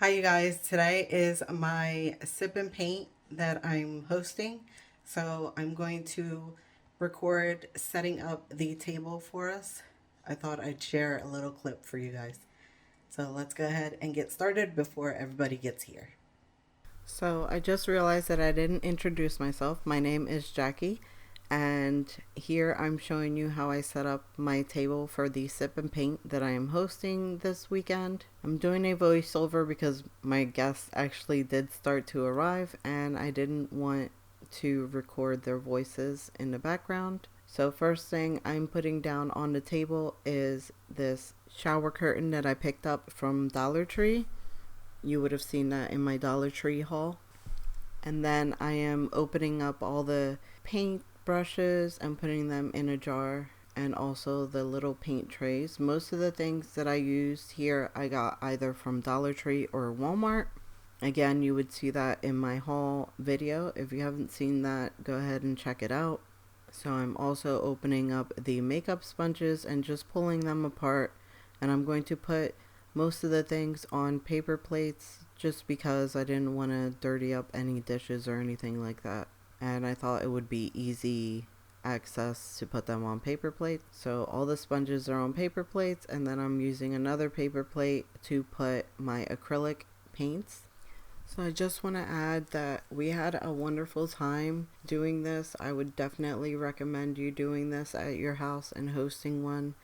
Hi, you guys. Today is my sip and paint that I'm hosting. So I'm going to record setting up the table for us. I thought I'd share a little clip for you guys. So let's go ahead and get started before everybody gets here. So I just realized that I didn't introduce myself. My name is Jackie, and here I'm showing you how I set up my table for the sip and paint that I am hosting this weekend. I'm doing a voiceover because my guests actually did start to arrive and I didn't want to record their voices in the background. So first thing I'm putting down on the table is this shower curtain that I picked up from Dollar Tree. You would have seen that in my Dollar Tree haul. And then I am opening up all the paint brushes and putting them in a jar, and also the little paint trays. Most of the things that I used here I got either from Dollar Tree or Walmart. Again, you would see that in my haul video. If you haven't seen that, go ahead and check it out. So I'm also opening up the makeup sponges and just pulling them apart, and I'm going to put most of the things on paper plates just because I didn't want to dirty up any dishes or anything like that. And I thought it would be easy access to put them on paper plates. So all the sponges are on paper plates, and then I'm using another paper plate to put my acrylic paints. So I just want to add that we had a wonderful time doing this. I would definitely recommend you doing this at your house and hosting one.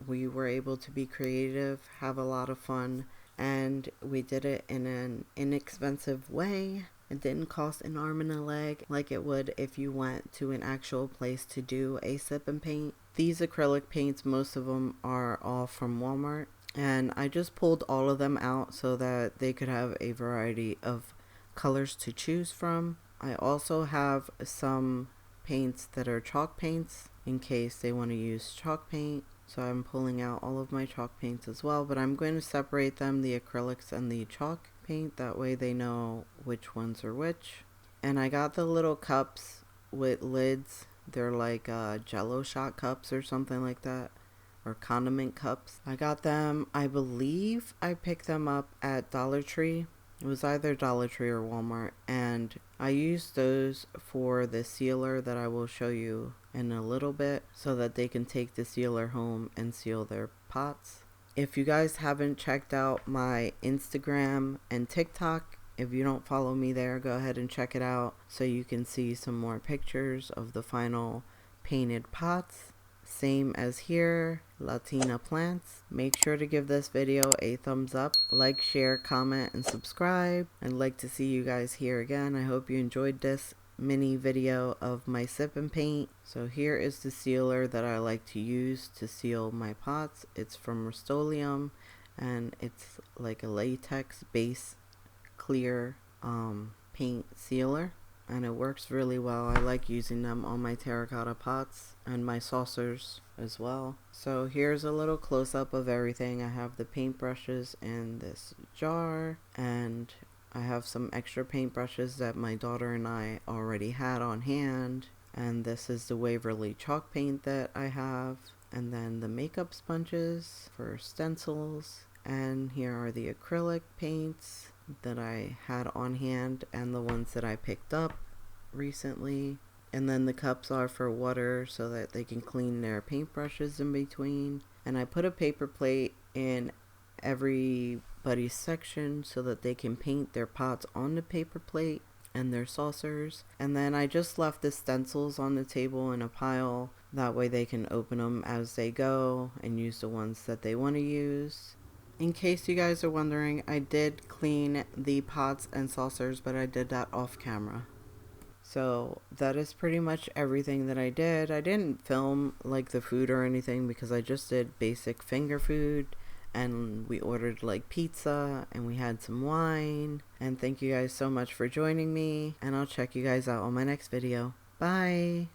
We were able to be creative, have a lot of fun, and we did it in an inexpensive way. It didn't cost an arm and a leg like it would if you went to an actual place to do a sip and paint. These acrylic paints, most of them are all from Walmart. And I just pulled all of them out so that they could have a variety of colors to choose from. I also have some paints that are chalk paints in case they want to use chalk paint. So I'm pulling out all of my chalk paints as well, but I'm going to separate them, the acrylics and the chalk paint. That way they know which ones are which. And I got the little cups with lids. They're like Jello shot cups or something like that, or condiment cups. I got them, I believe I picked them up at Dollar Tree. It was either Dollar Tree or Walmart, and I used those for the sealer that I will show you in a little bit so that they can take the sealer home and seal their pots. If you guys haven't checked out my Instagram and TikTok, if you don't follow me there, go ahead and check it out so you can see some more pictures of the final painted pots. Same as here, Latina plants. Make sure to give this video a thumbs up, like, share, comment, and subscribe. I'd like to see you guys here again. I hope you enjoyed this mini video of my sip and paint. So here is the sealer that I like to use to seal my pots. It's from Rust-Oleum, and it's like a latex base clear paint sealer, and it works really well. I like using them on my terracotta pots and my saucers as well. So here's a little close-up of everything. I have the paintbrushes in this jar, and I have some extra paintbrushes that my daughter and I already had on hand, and this is the Waverly chalk paint that I have, and then the makeup sponges for stencils, and here are the acrylic paints that I had on hand and the ones that I picked up recently. And then the cups are for water so that they can clean their paintbrushes in between. And I put a paper plate in everybody's section so that they can paint their pots on the paper plate and their saucers. And then I just left the stencils on the table in a pile. That way they can open them as they go and use the ones that they want to use. In case you guys are wondering, I did clean the pots and saucers, but I did that off camera. So that is pretty much everything that I did. I didn't film like the food or anything because I just did basic finger food, and we ordered like pizza and we had some wine. And thank you guys so much for joining me, and I'll check you guys out on my next video. Bye!